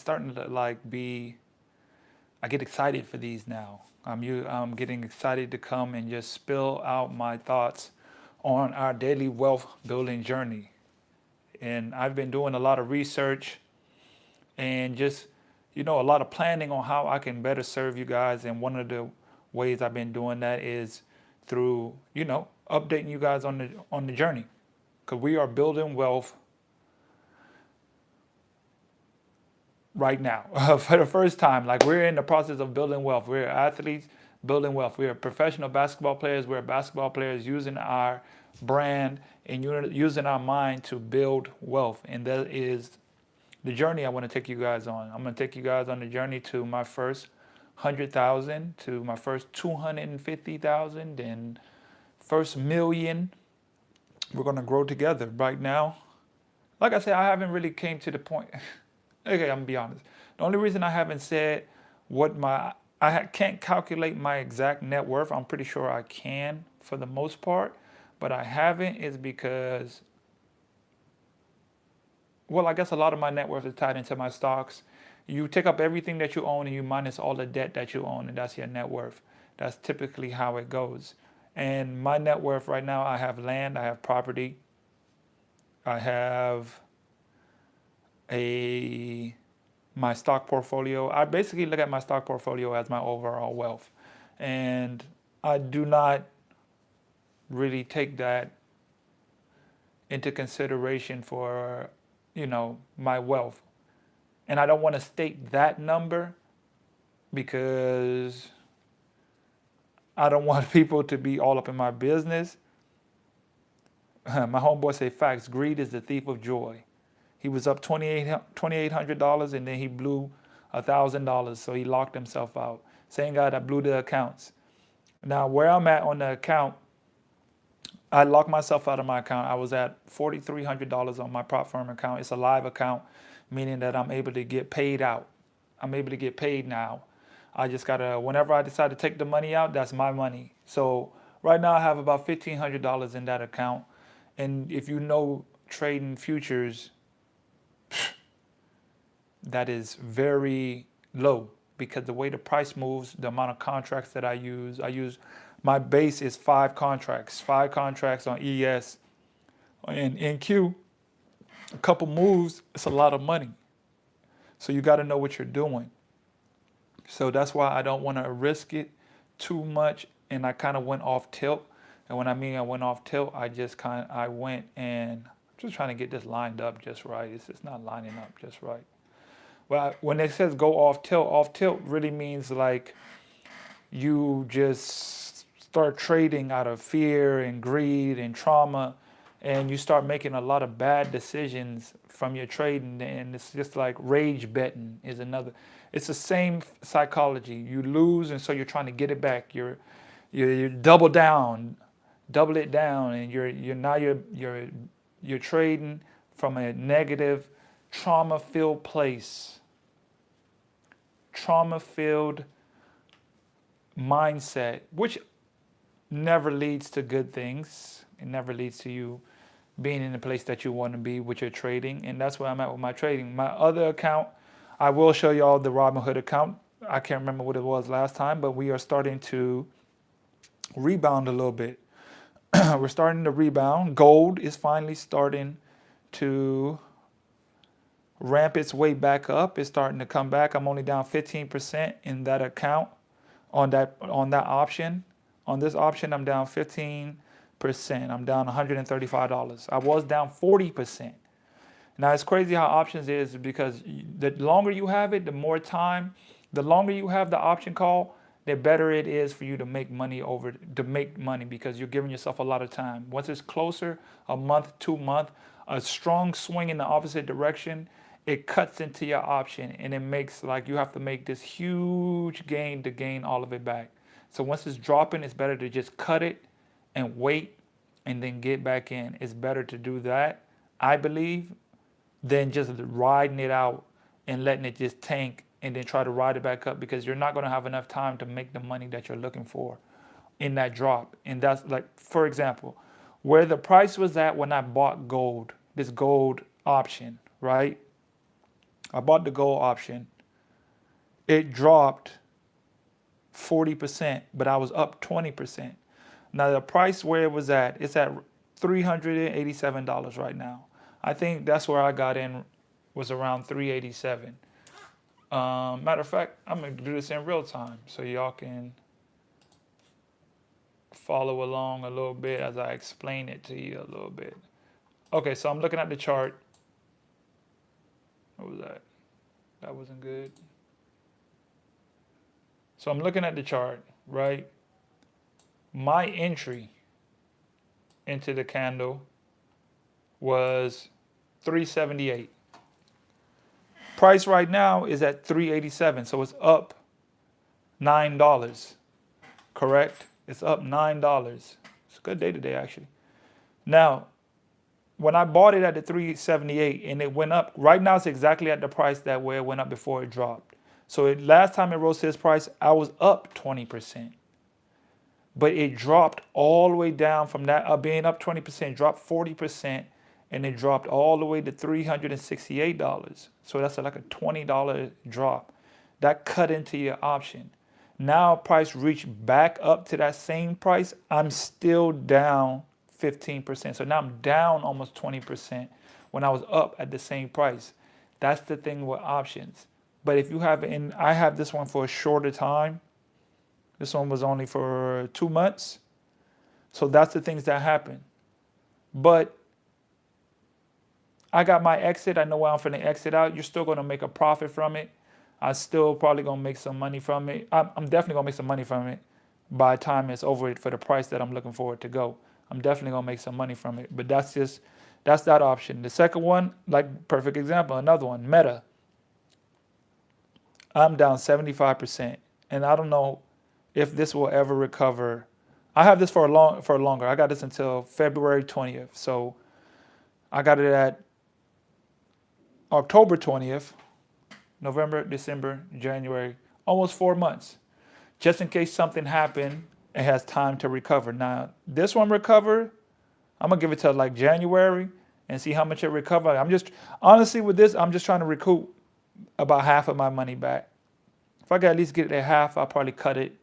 starting to I get excited for these now. I'm getting excited to come and just spill out my thoughts on our daily wealth building journey. And I've been doing a lot of research and just, a lot of planning on how I can better serve you guys. And one of the ways I've been doing that is through, updating you guys on the journey. Because we are building wealth right now for the first time. Like, we're in the process of building wealth. We're athletes building wealth. We're professional basketball players. We're basketball players using our brand and using our mind to build wealth. And that is the journey I want to take you guys on. I'm going to take you guys on the journey to my first 100,000, to my first 250,000, and first million. We're going to grow together. Right now, like I said, I haven't really came to the point. Okay, I'm gonna be honest. The only reason I haven't said what can't calculate my exact net worth. I'm pretty sure I can for the most part, but I haven't is because, well, I guess a lot of my net worth is tied into my stocks. You take up everything that you own and you minus all the debt that you own, and that's your net worth. That's typically how it goes. And my net worth right now, I have land, I have property, I have my stock portfolio. I basically look at my stock portfolio as my overall wealth. And I do not really take that into consideration for, my wealth. And I don't want to state that number because I don't want people to be all up in my business. My homeboy say facts, greed is the thief of joy. He was up $2,800 and then he blew $1,000, so he locked himself out. Same guy that blew the accounts. Now, where I'm at on the account, I locked myself out of my account. I was at $4,300 on my prop firm account. It's a live account, meaning that I'm able to get paid out. I'm able to get paid now. I just gotta, whenever I decide to take the money out, that's my money. So right now I have about $1,500 in that account. And if you know trading futures, that is very low because the way the price moves, the amount of contracts that I use, my base is five contracts on ES and NQ. A couple moves, it's a lot of money. So you got to know what you're doing. So that's why I don't want to risk it too much. And I kind of went off tilt. And when I mean I went off tilt, I went and I'm just trying to get this lined up just right. It's just not lining up just right. Well, when it says go off tilt really means like you just start trading out of fear and greed and trauma, and you start making a lot of bad decisions from your trading, and it's just like rage betting is another. It's the same psychology. You lose, and so you're trying to get it back. You double it down, and you're trading from a negative, trauma-filled place. Trauma-filled mindset, which never leads to good things. It never leads to you being in the place that you want to be with your trading. And that's where I'm at with my trading. My other account, I will show y'all the Robinhood account. I can't remember what it was last time, but we are starting to rebound a little bit. We're starting to rebound. Gold is finally starting to ramp its way back up. It's starting to come back. I'm only down 15% in that account on that option. On this option, I'm down 15%. I'm down $135. I was down 40%. Now it's crazy how options is because the longer you have it, the more time, the longer you have the option call, the better it is for you to make money because you're giving yourself a lot of time. Once it's closer, a month, 2 months, a strong swing in the opposite direction, it cuts into your option and it makes like you have to make this huge gain to gain all of it back. So once it's dropping, it's better to just cut it and wait and then get back in. It's better to do that, I believe, than just riding it out and letting it just tank and then try to ride it back up because you're not going to have enough time to make the money that you're looking for in that drop. And that's like, for example, where the price was at when I bought gold, this gold option, right? I bought the gold option. It dropped 40%, but I was up 20%. Now the price where it was at, it's at $387 right now. I think that's where I got in, was around 387. Matter of fact, I'm gonna do this in real time so y'all can follow along a little bit as I explain it to you a little bit. Okay, so I'm looking at the chart. What was that? That wasn't good. So I'm looking at the chart, right? My entry into the candle was 378. Price right now is at 387, so it's up $9. Correct? It's up $9. It's a good day today, actually. Now, when I bought it at the 378 and it went up, right now it's exactly at the price that where it went up before it dropped. So last time it rose to this price, I was up 20%. But it dropped all the way down from that, being up 20%, dropped 40%, and it dropped all the way to $368. So that's like a $20 drop. That cut into your option. Now price reached back up to that same price. I'm still down 15%. So now I'm down almost 20% when I was up at the same price. That's the thing with options. But if you have, and I have this one for a shorter time. This one was only for 2 months. So that's the things that happen. But I got my exit. I know where I'm finna exit out. You're still gonna make a profit from it. I still probably gonna make some money from it. I'm definitely gonna make some money from it by the time it's over for the price that I'm looking for it to go. I'm definitely gonna make some money from it. But that's that option. The second one, like perfect example, another one, Meta. I'm down 75%, and I don't know if this will ever recover. I have this for longer. I got this until February 20th. So I got it at October 20th, November, December, January, almost 4 months. Just in case something happened, it has time to recover. Now, this one recover, I'm gonna give it to like January and see how much it recover. Honestly with this, I'm just trying to recoup about half of my money back. If I could at least get it at half, I'll probably cut it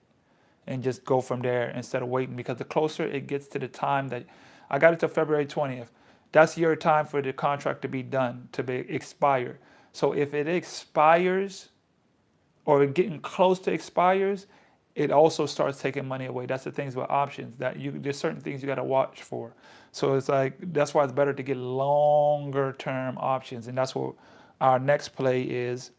and just go from there instead of waiting, because the closer it gets to the time that I got it to February 20th, that's your time for the contract to be done, to be expired. So if it expires or getting close to expires, it also starts taking money away. That's the things with options, that there's certain things you got to watch for. So it's like, that's why it's better to get longer term options. And that's what our next play is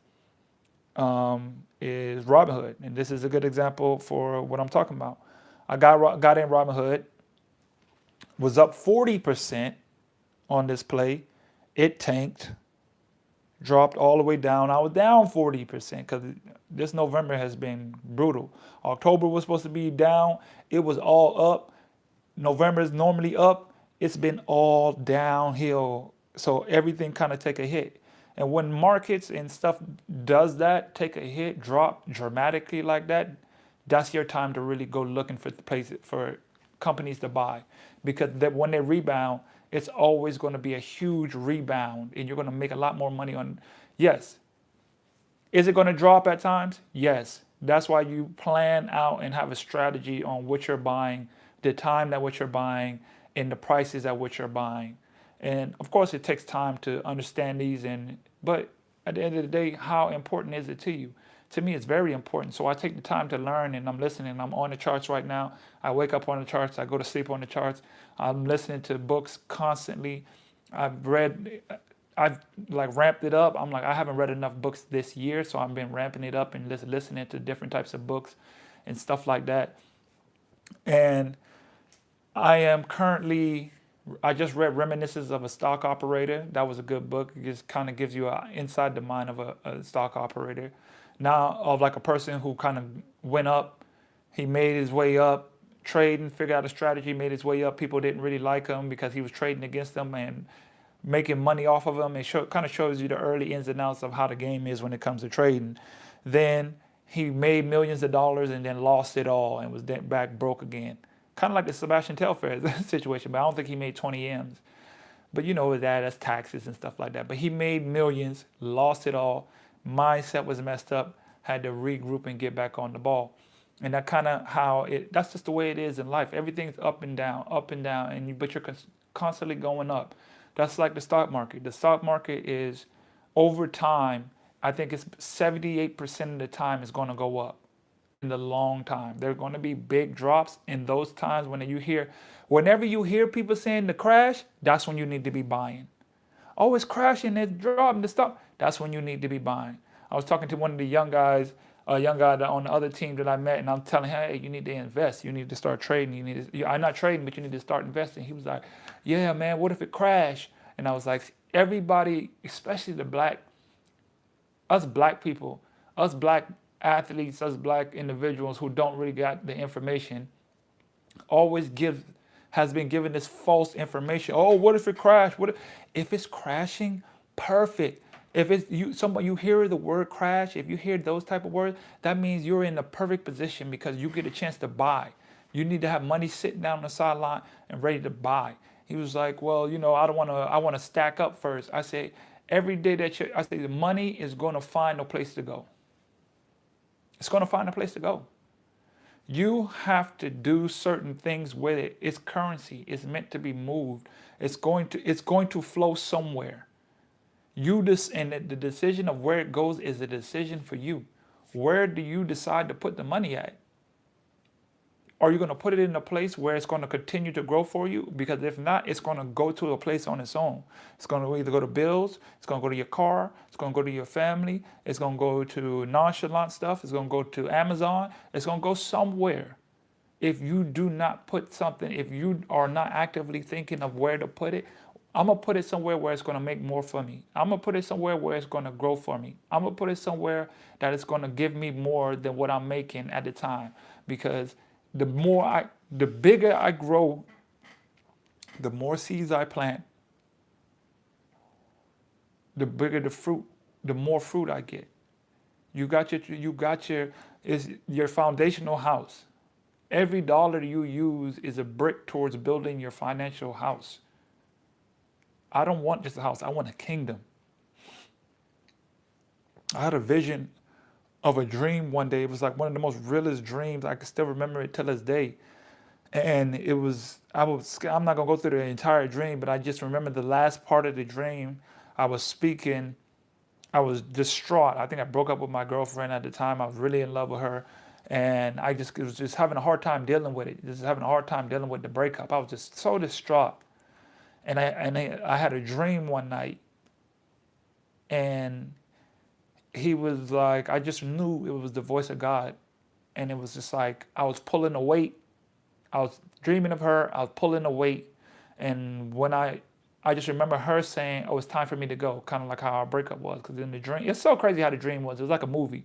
Robinhood. And this is a good example for what I'm talking about. I got in Robinhood, was up 40% on this play. It tanked, dropped all the way down. I was down 40% because this November has been brutal. October was supposed to be down. It was all up. November is normally up. It's been all downhill. So everything kind of take a hit. And when markets and stuff does that, take a hit, drop dramatically like that, that's your time to really go looking for places, for companies to buy. Because when they rebound, it's always going to be a huge rebound, and you're going to make a lot more money on. Yes. Is it going to drop at times? Yes. That's why you plan out and have a strategy on what you're buying, the time that what you're buying, and the prices at which you're buying. And of course, it takes time to understand these. But at the end of the day, how important is it to you? To me, it's very important. So I take the time to learn, and I'm listening. I'm on the charts right now. I wake up on the charts. I go to sleep on the charts. I'm listening to books constantly. I've like ramped it up. I'm like, I haven't read enough books this year, so I've been ramping it up and listening to different types of books and stuff like that. And I just read Reminiscences of a Stock Operator. That was a good book. It just kind of gives you inside the mind of a stock operator. Now, of like a person who kind of went up, he made his way up, trading, figured out a strategy, made his way up. People didn't really like him because he was trading against them and making money off of them. It kind of shows you the early ins and outs of how the game is when it comes to trading. Then he made millions of dollars and then lost it all and was back broke again. Kind of like the Sebastian Telfair situation, but I don't think he made 20 M's. But you know that's taxes and stuff like that. But he made millions, lost it all. Mindset was messed up, had to regroup and get back on the ball. And that kind of how it, that's just the way it is in life. Everything's up and down, and but you're constantly going up. That's like the stock market. The stock market is over time, I think it's 78% of the time is going to go up in the long time. There are going to be big drops in those times whenever you hear people saying the crash, that's when you need to be buying. Oh, it's crashing, it's dropping, the stock. That's when you need to be buying. I was talking to one of the young guys, a young guy on the other team that I met, and I'm telling him, hey, you need to invest. You need to start trading. I'm not trading, but you need to start investing. He was like, yeah, man, what if it crashed? And I was like, everybody, especially us black people, us black athletes, us black individuals who don't really got the information, always has been given this false information. Oh, what if it crashed? If it's crashing? Perfect. If it's you hear the word crash, if you hear those type of words, that means you're in the perfect position because you get a chance to buy. You need to have money sitting down on the sideline and ready to buy. He was like, well, I want to stack up first. I say, every day I say the money is going to find a place to go. It's going to find a place to go. You have to do certain things with it. It's currency. It's meant to be moved. It's going to flow somewhere. And the decision of where it goes is a decision for you. Where do you decide to put the money at? Are you going to put it in a place where it's going to continue to grow for you? Because if not, it's going to go to a place on its own. It's going to either go to bills, it's going to go to your car, it's going to go to your family, it's going to go to nonchalant stuff, it's going to go to Amazon, it's going to go somewhere. If you do not put something, if you are not actively thinking of where to put it, I'm going to put it somewhere where it's going to make more for me. I'm going to put it somewhere where it's going to grow for me. I'm going to put it somewhere that it's going to give me more than what I'm making at the time. Because the bigger I grow, the more seeds I plant, the bigger the fruit, the more fruit I get. Is your foundational house. Every dollar you use is a brick towards building your financial house. I don't want just a house, I want a kingdom. I had a vision of a dream one day. It was like one of the most realest dreams. I can still remember it till this day. And I'm not gonna go through the entire dream, but I just remember the last part of the dream. I was speaking, I was distraught. I think I broke up with my girlfriend at the time. I was really in love with her. And was just having a hard time dealing with it. Just having a hard time dealing with the breakup. I was just so distraught. And I had a dream one night, and he was like, I just knew it was the voice of God. And it was just like, I was pulling a weight. I was dreaming of her. I was pulling a weight. And when I just remember her saying, oh, it's time for me to go. Kind of like how our breakup was. Because in the dream, it's so crazy how the dream was. It was like a movie.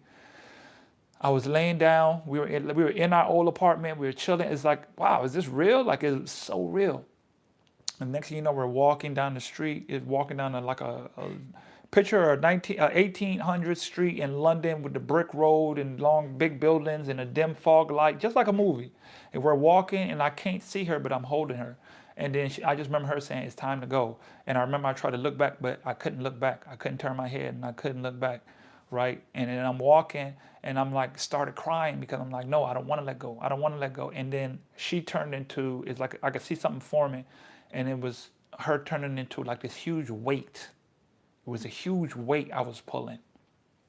I was laying down. We were in our old apartment. We were chilling. It's like, wow, is this real? Like, it's so real. And next thing you know, we're walking down the street. It's walking down like a picture of 1800 street in London with the brick road and long big buildings and a dim fog light, just like a movie. And we're walking, and I can't see her, but I'm holding her. And then I just remember her saying, it's time to go. And I remember I tried to look back, but I couldn't look back. I couldn't turn my head, and I couldn't look back, right? And then I'm walking, and I'm like, started crying because I'm like, no, I don't want to let go. I don't want to let go. And then she turned into, it's like I could see something forming, and it was her turning into like this huge weight. It was a huge weight I was pulling.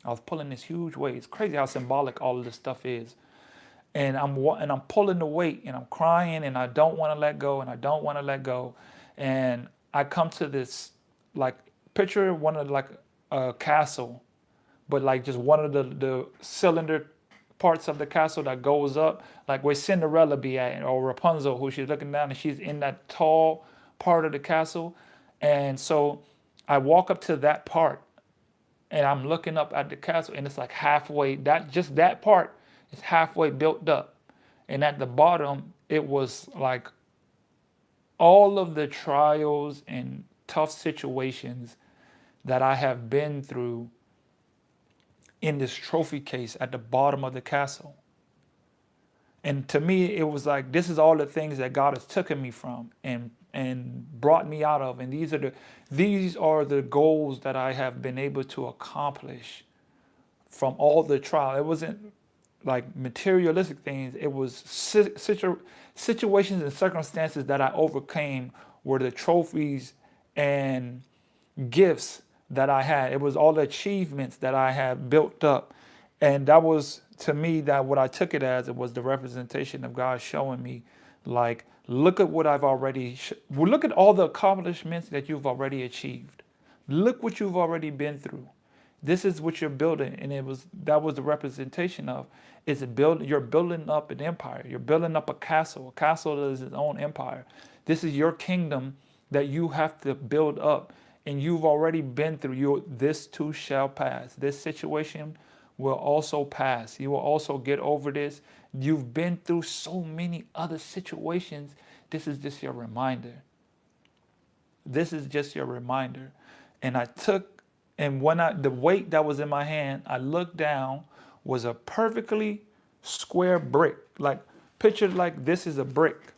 I was pulling this huge weight. It's crazy how symbolic all of this stuff is. And I'm pulling the weight, and I'm crying, and I don't want to let go, and I don't want to let go. And I come to this, like, picture one of like a castle, but like just one of the cylinder parts of the castle that goes up, like where Cinderella be at, or Rapunzel, who she's looking down, and she's in that tall part of the castle. And so I walk up to that part, and I'm looking up at the castle, and it's like halfway, that part is halfway built up. And at the bottom, it was like all of the trials and tough situations that I have been through in this trophy case at the bottom of the castle. And to me, it was like, this is all the things that God has taken me from. And and brought me out of. And these are the goals that I have been able to accomplish from all the trial. It wasn't like materialistic things. It was situations and circumstances that I overcame were the trophies and gifts that I had. It was all the achievements that I had built up. And that was, to me, that what I took it as, it was the representation of God showing me, like, look at what I've already, well, look at all the accomplishments that you've already achieved. Look what you've already been through. This is what you're building. And that was the representation of, you're building up an empire. You're building up a castle. A castle is its own empire. This is your kingdom that you have to build up. And you've already been through. This too shall pass. This situation will also pass. You will also get over this. You've been through so many other situations. This is just your reminder. This is just your reminder. And the weight that was in my hand, I looked down, was a perfectly square brick. Like, pictured like this is a brick.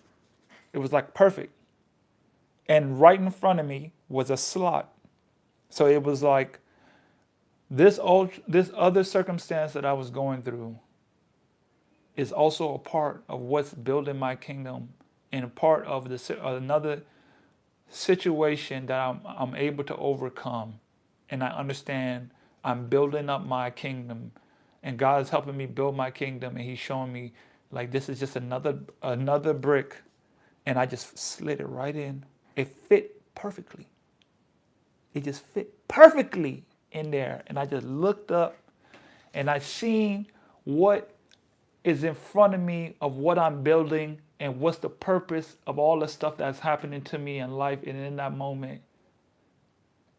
It was like perfect. And right in front of me was a slot. So it was like this other circumstance that I was going through is also a part of what's building my kingdom, and a part of another situation that I'm able to overcome. And I understand I'm building up my kingdom, and God is helping me build my kingdom, and He's showing me, like, this is just another brick, and I just slid it right in. It fit perfectly. It just fit perfectly in there. And I just looked up and I seen what is in front of me of what I'm building and what's the purpose of all the stuff that's happening to me in life and in that moment.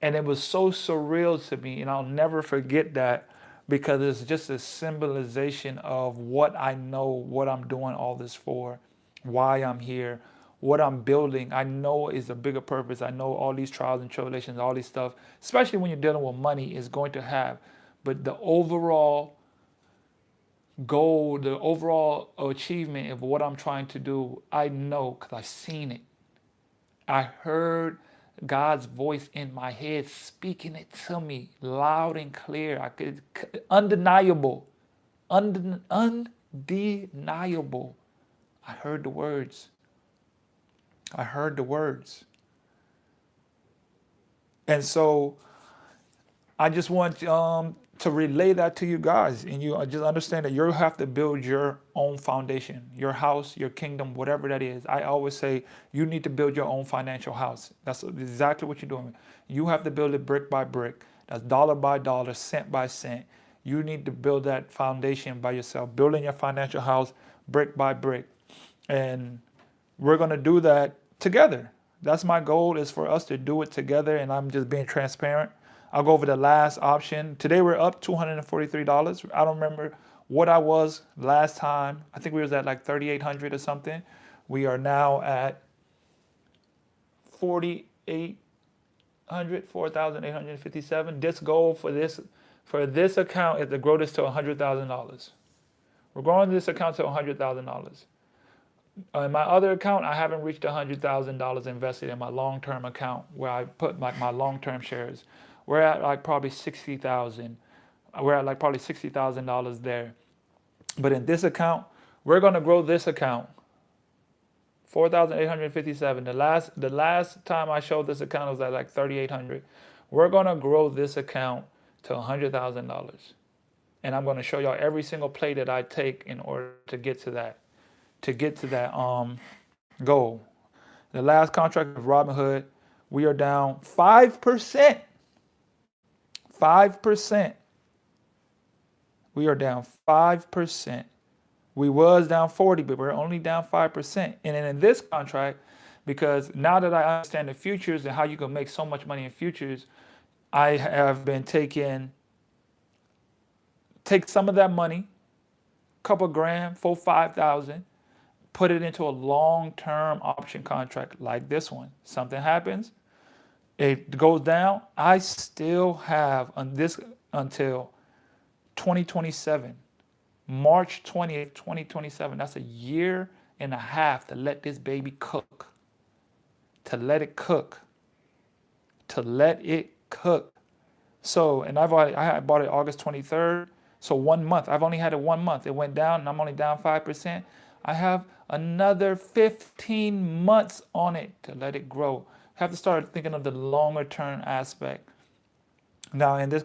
And it was so surreal to me, and I'll never forget that, because it's just a symbolization of what I know, what I'm doing all this for, why I'm here, what I'm building. I know is a bigger purpose. I know all these trials and tribulations, all these stuff, especially when you're dealing with money, is going to have. But the overall goal, the overall achievement of what I'm trying to do, I know because I've seen it. I heard God's voice in my head speaking it to me loud and clear. I could, undeniable, undeniable. I heard the words. I heard the words. And so I just want to relay that to you guys. And you just understand that you have to build your own foundation, your house, your kingdom, whatever that is. I always say you need to build your own financial house. That's exactly what you're doing. You have to build it brick by brick. That's dollar by dollar, cent by cent. You need to build that foundation by yourself, building your financial house brick by brick. And we're going to do that together. That's my goal, is for us to do it together. And I'm just being transparent. I'll go over the last option. Today we're up $243. I don't remember what I was last time. I think we was at like 3,800 or something. We are now at 4,857. This goal for this account is to grow this to $100,000. We're growing this account to $100,000. In my other account, I haven't reached $100,000 invested in my long-term account where I put my long-term shares. We're at like probably 60,000. We're at like probably $60,000 there. But in this account, we're going to grow this account 4,857. The last time I showed this account was at like 3,800. We're going to grow this account to $100,000. And I'm going to show y'all every single play that I take in order to get to that. Goal. The last contract of Robinhood, we are down 5%. 5%. We are down 5%. We was down 40, but we're only down 5%. And then in this contract, because now that I understand the futures and how you can make so much money in futures, I have been take some of that money, couple grand, 5,000, put it into a long-term option contract like this one. Something happens, it goes down. I still have on this until 2027, March 20th, 2027. That's a year and a half to let this baby cook, to let it cook, to let it cook. So, and I bought it August 23rd. So 1 month, I've only had it 1 month. It went down and I'm only down 5%. I have another 15 months on it to let it grow. Have to start thinking of the longer term aspect. Now in this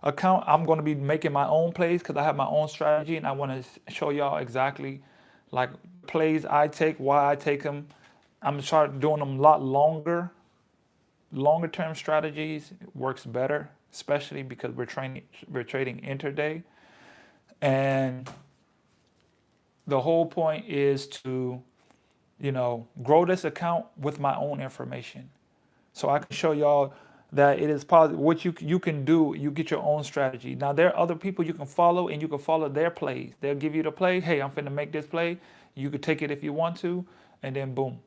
account, I'm going to be making my own plays because I have my own strategy and I want to show y'all exactly like plays I take, why I take them. I'm going to start doing them a lot longer term strategies works better, especially because we're trading intraday, and the whole point is to grow this account with my own information, so I can show y'all that it is positive. What you can do, you get your own strategy. Now there are other people you can follow, and you can follow their plays. They'll give you the play. Hey, I'm finna make this play. You could take it if you want to, and then boom,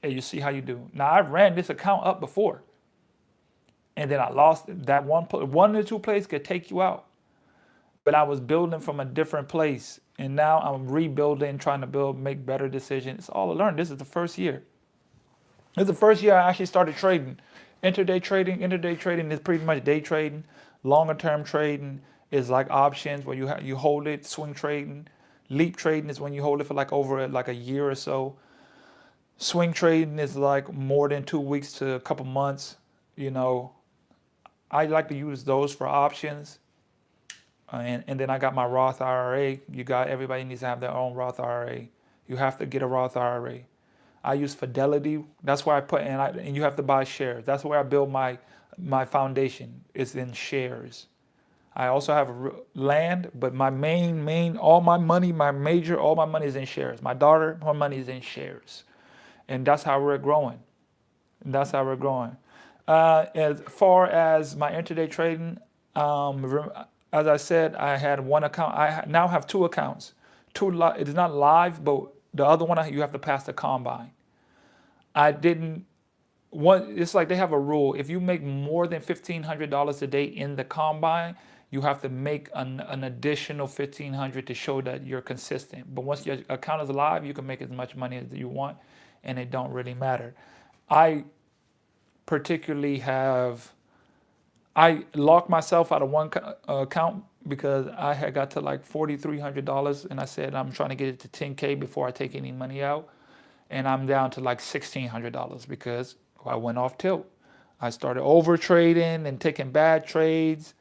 and you see how you do. Now I ran this account up before. And then I lost that one or two plays could take you out. But I was building from a different place. And now I'm rebuilding, trying to make better decisions. It's all I learned. This is the first year. This is the first year I actually started trading. Intraday trading is pretty much day trading. Longer term trading is like options where you hold it. Swing trading. Leap trading is when you hold it for like over like a year or so. Swing trading is like more than 2 weeks to a couple months. I like to use those for options. And then I got my Roth IRA. Everybody needs to have their own Roth IRA. You have to get a Roth IRA. I use Fidelity. That's where I put in, and you have to buy shares. That's where I build my foundation. Is in shares. I also have land, but my all my money is in shares. My daughter, her money is in shares, and that's how we're growing. As far as my intraday trading, as I said, I had one account. I now have two accounts. It is not live, but the other one you have to pass the combine. I didn't. It's like they have a rule. If you make more than $1,500 a day in the combine, you have to make an additional $1,500 to show that you're consistent. But once your account is live, you can make as much money as you want, and it don't really matter. I particularly I locked myself out of one account because I had got to like $4,300, and I said I'm trying to get it to 10K before I take any money out, and I'm down to like $1,600 because I went off tilt. I started over trading and taking bad trades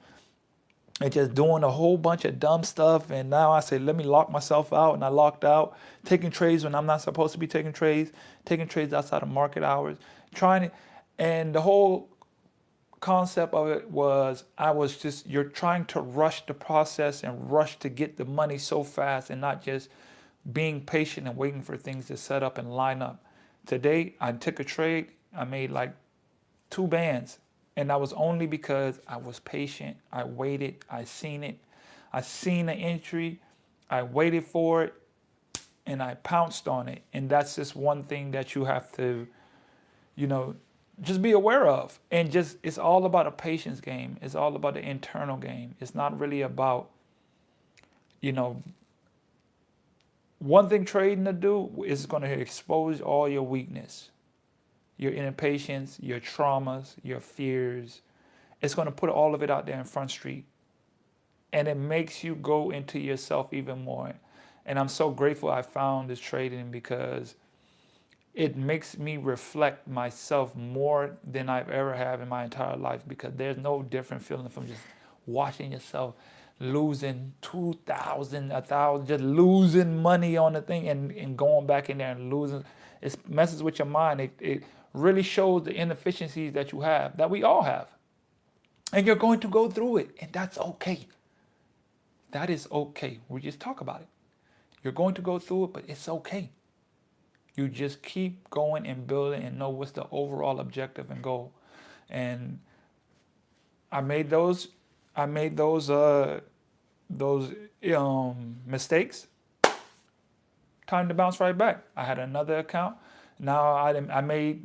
and just doing a whole bunch of dumb stuff. And now I say, let me lock myself out, and I locked out, taking trades when I'm not supposed to be taking trades outside of market hours, and the whole concept of it was you're trying to rush the process and rush to get the money so fast and not just being patient and waiting for things to set up and line up. Today, I took a trade. I made like 2 bands, and that was only because I was patient. I waited. I seen it. I seen the entry. I waited for it, and I pounced on it. And that's just one thing that you have to, just be aware of. And it's all about a patience game. It's all about the internal game. It's not really about, one thing trading to do is going to expose all your weakness, your impatience, your traumas, your fears. It's going to put all of it out there in Front Street. And it makes you go into yourself even more. And I'm so grateful I found this trading because it makes me reflect myself more than I've ever had in my entire life, because there's no different feeling from just watching yourself losing 2,000, 1,000, just losing money on the thing and going back in there and losing. It messes with your mind. It really shows the inefficiencies that you have, that we all have. And you're going to go through it, and that's okay. That is okay. We just talk about it. You're going to go through it, but it's okay. You just keep going and building and know what's the overall objective and goal. And I made those mistakes. Time to bounce right back. I had another account. Now I made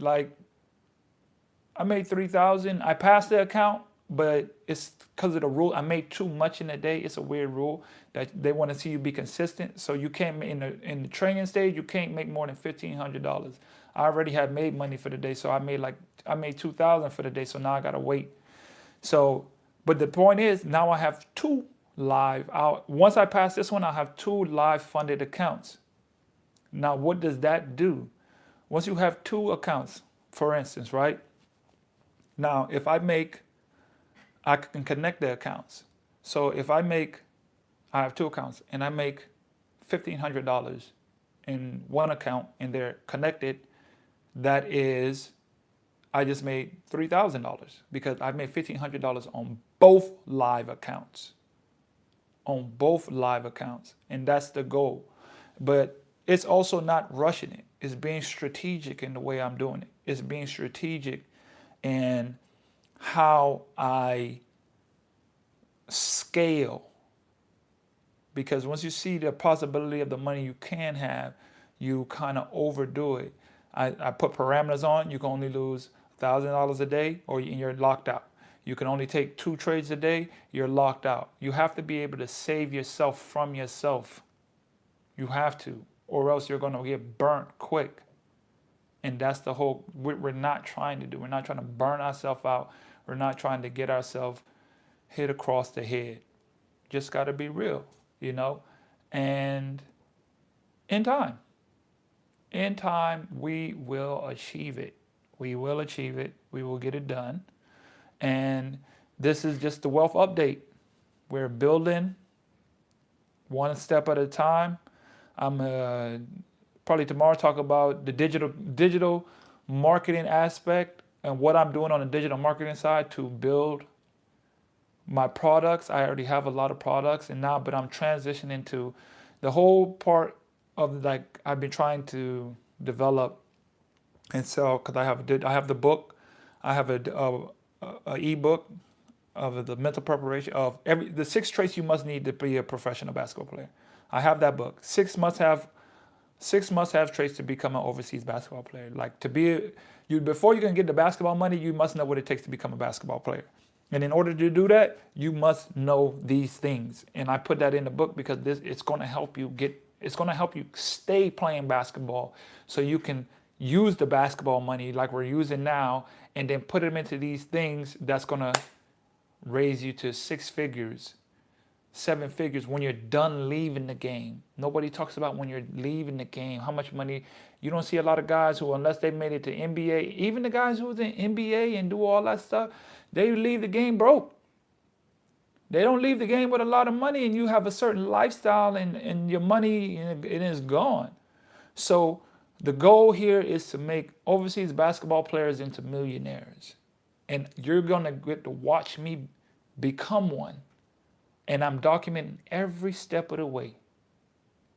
3,000. I passed the account, but it's because of the rule. I made too much in a day. It's a weird rule that they want to see you be consistent. So you can't, in the training stage, you can't make more than $1,500. I already had made money for the day, so I made 2,000 for the day. So now I gotta wait. So, but the point is, now I have two live out. Once I pass this one, I have two live funded accounts. Now, what does that do? Once you have two accounts, for instance, right? Now, if I can connect the accounts. So if I have two accounts and I make $1,500 in one account and they're connected, that is, I just made $3,000 because I made $1,500 on both live accounts. On both live accounts. And that's the goal. But it's also not rushing it. It's being strategic in the way I'm doing it. It's being strategic in how I scale. Because once you see the possibility of the money you can have, you kind of overdo it. I put parameters on. You can only lose $1,000 a day or you're locked out. You can only take 2 trades a day, you're locked out. You have to be able to save yourself from yourself. You have to, or else you're going to get burnt quick. And that's the whole, we're not trying to do. We're not trying to burn ourselves out. We're not trying to get ourselves hit across the head. Just got to be real, you know? And in time, we will achieve it. We will achieve it. We will get it done. And this is just the wealth update. We're building one step at a time. I'm probably tomorrow talk about the digital marketing aspect and what I'm doing on the digital marketing side to build my products. I already have a lot of products but I'm transitioning to the whole part of like I've been trying to develop and sell because I have the book, I have a ebook of the mental preparation of the 6 traits you must need to be a professional basketball player. I have that book. 6 must-have traits to become an overseas basketball player. Like before you can get the basketball money, you must know what it takes to become a basketball player. And in order to do that, you must know these things. And I put that in the book because it's going to help you stay playing basketball so you can use the basketball money like we're using now and then put them into these things that's going to raise you to 6 figures, 7 figures when you're done leaving the game. Nobody talks about when you're leaving the game, how much money. You don't see a lot of guys who, unless they made it to NBA, even the guys who was in NBA and do all that stuff, they leave the game broke. They don't leave the game with a lot of money and you have a certain lifestyle and your money it is gone. So the goal here is to make overseas basketball players into millionaires. And you're going to get to watch me become one. And I'm documenting every step of the way.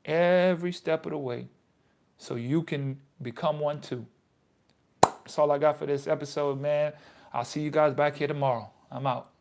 Every step of the way. So you can become one too. That's all I got for this episode, man. I'll see you guys back here tomorrow. I'm out.